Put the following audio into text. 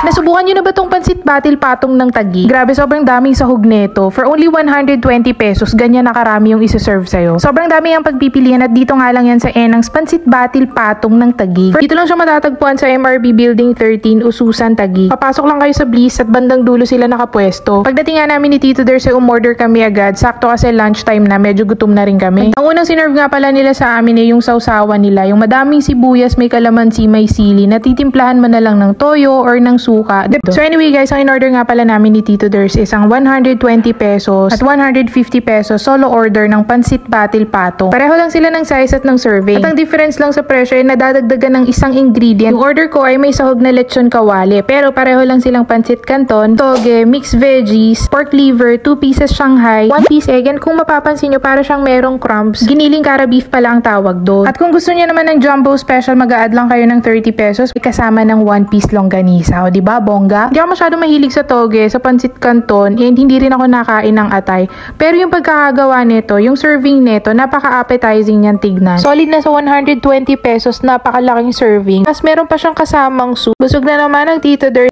Nasubukan nyo na ba tong pansit batil patong ng Taguig? Grabe, sobrang daming sahog neto. For only 120 pesos, ganyan na karami yung isi-serve sa'yo. Sobrang dami ang pagpipilian at dito nga lang yan sa Enang's Pansit Batil Patong ng Taguig. Dito lang siya matatagpuan sa MRB Building 13, Ususan, Taguig. Papasok lang kayo sa Bliss at bandang dulo sila nakapwesto. Pagdating nga namin ni Tito Ders ay umorder kami agad. Sakto kasi lunchtime na, medyo gutom na rin kami. Ang unang sinerve nga pala nila sa amin ay yung sausawan nila. Yung madaming sibuyas, may kalamansi, may sili. Natitimplahan mo na lang ng toyo or ng suka. So anyway guys, ang in-order nga pala namin ni Tito Ders is ang 120 pesos at 150 pesos solo order ng Pansit Batil Patong. Pareho lang sila ng size at ng serving. At ang difference lang sa presyo ay nadadagdagan ng isang ingredient. Yung order ko ay may sahog na lechon kawali, pero pareho lang silang pansit canton, toge, mixed veggies, pork liver, 2 pieces Shanghai, 1 piece egg, and kung mapapansin nyo para siyang merong crumbs, giniling kara beef pala ang tawag doon. At kung gusto niyo naman ng jumbo special, mag-a-add lang kayo ng 30 pesos kasama ng 1 piece longganisa. O diba, bongga? Hindi ako masyado mahilig sa toge, sa pansit canton, and hindi rin ako nakain ng atay. Pero yung pagkakagawa nito, yung serving nito, napaka-appetizing niyan tignan. Solid na sa 120 pesos, napakalaking serving. Tapos meron pa siyang kasamang soup. Busog na naman ang Tito Ders.